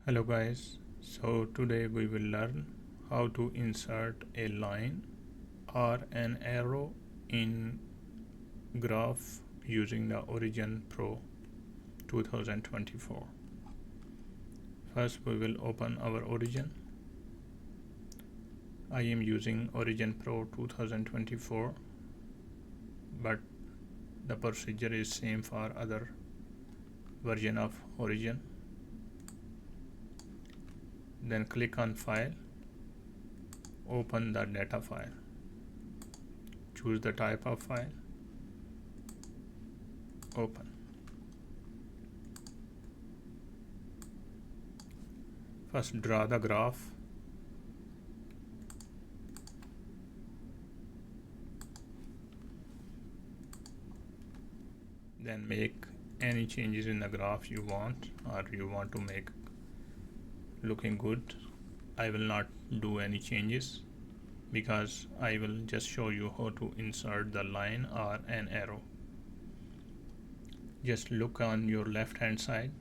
Hello guys, so today we will learn how to insert a line or an arrow in graph using the OriginPro 2024. First we will open our Origin. I am using OriginPro 2024, but the procedure is same for other version of Origin. Then click on File, open the data file, choose the type of file, open. First draw the graph, then make any changes in the graph you want or you want to make looking good. I will not do any changes because I will just show you how to insert the line or an arrow. Just look on your left hand side.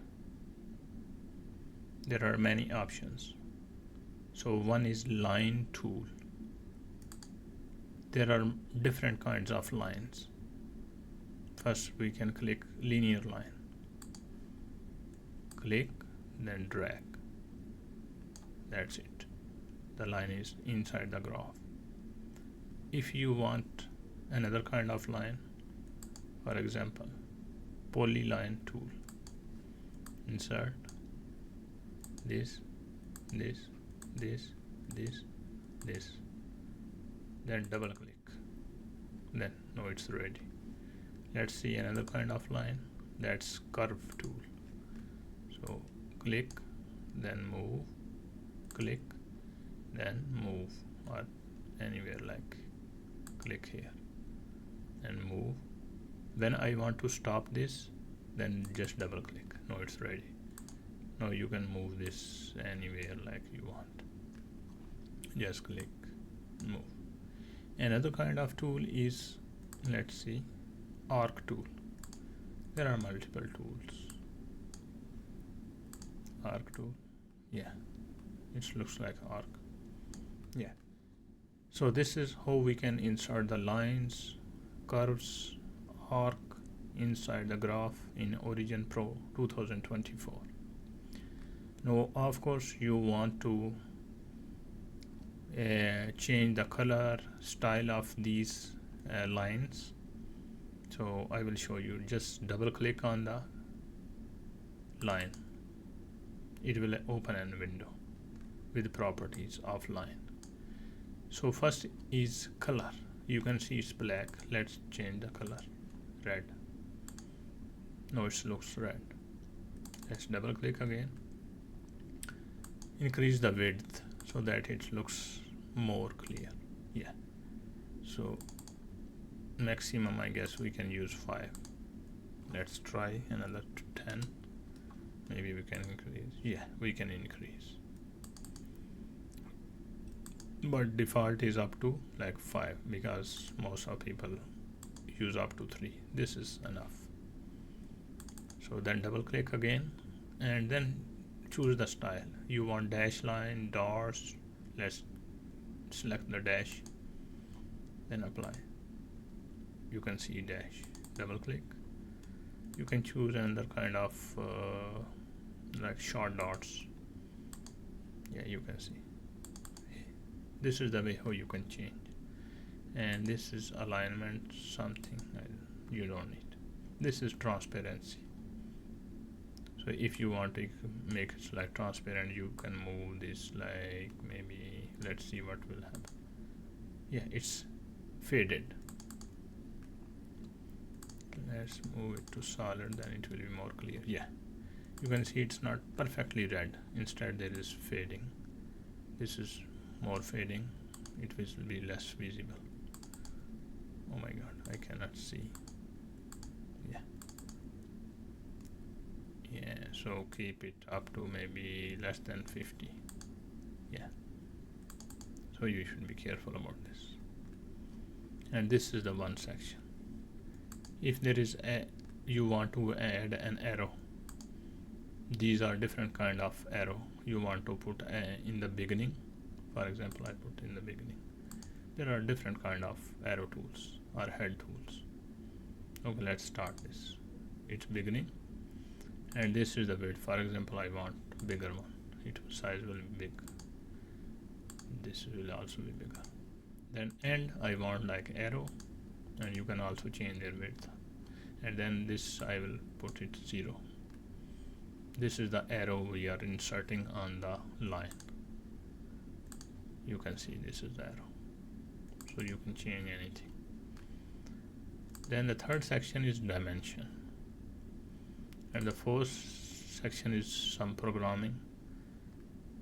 There are many options. So one is line tool. There are different kinds of lines. First we can click linear line. Click, then drag. That's it. The line is inside the graph. If you want another kind of line, for example, polyline tool, insert this, then double click. Then now it's ready. Let's see another kind of line, that's curve tool. So click, then move, click, then move, or anywhere like click here and move. When I want to stop this, then just double click. Now it's ready. Now you can move this anywhere like you want. Just click, move. Another kind of tool is, let's see, arc tool. There are multiple tools. Arc tool, yeah, it looks like arc. Yeah, so this is how we can insert the lines, curves, arc inside the graph in OriginPro 2024. Now of course you want to change the color style of these lines. So I will show you. Just double click on the line. It will open a window with properties of line. So first is color. You can see it's black. Let's change the color, red. Now it looks red. Let's double click again. Increase the width so that it looks more clear. Yeah, so maximum I guess we can use 5. Let's try another 10. Maybe we can increase. Yeah, we can increase, but default is up to like 5 because most of people use up to 3. This is enough. So then double click again and then choose the style. You want dash line, dots. Let's select the dash, then apply. You can see dash. Double click. You can choose another kind of like short dots. Yeah, you can see. This is the way how you can change. And this is alignment, something you don't need. This is transparency. So if you want to make it like transparent, you can move this like maybe, let's see what will happen. Yeah, it's faded. Let's move it to solid, then it will be more clear. Yeah, you can see it's not perfectly red. Instead there is fading. This is more fading. It will be less visible. Oh my god, I cannot see. Yeah, so keep it up to maybe less than 50. Yeah, so you should be careful about this. And this is the one section. If there is you want to add an arrow, these are different kind of arrow you want to put in the beginning. For example, I put in the beginning. There are different kind of arrow tools or head tools. Okay, let's start this. It's beginning, and this is the width. For example, I want bigger one. Its size will be big. This will also be bigger. Then end, I want like arrow, and you can also change their width. And then this I will put it 0. This is the arrow we are inserting on the line. You can see this is the arrow, so you can change anything. Then the third section is dimension, and the fourth section is some programming,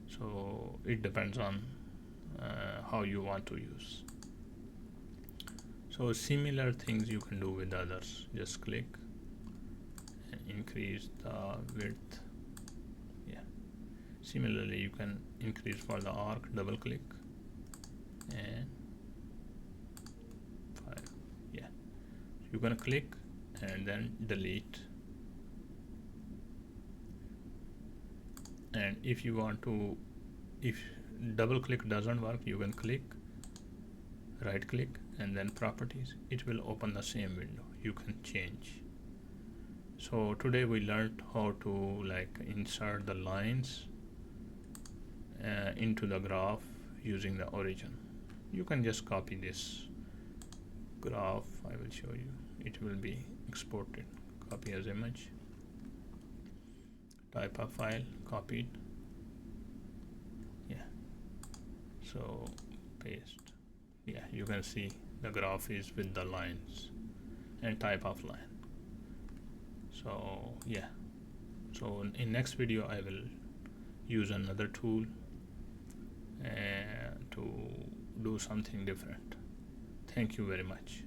so it depends on how you want to use. So similar things you can do with others. Just click and increase the width. Yeah, similarly you can increase for the arc. Double click and 5. Yeah, you're gonna click and then delete. And if you want to, if double click doesn't work, you can click, right click, and then properties. It will open the same window. You can change. So today we learned how to like insert the lines into the graph using the origin. You can just copy this graph. I will show you. It will be exported. Copy as image. Type of file, copied. Yeah. So paste. Yeah, you can see the graph is with the lines and type of line. So yeah, so in next video I will use another tool to do something different. Thank you very much.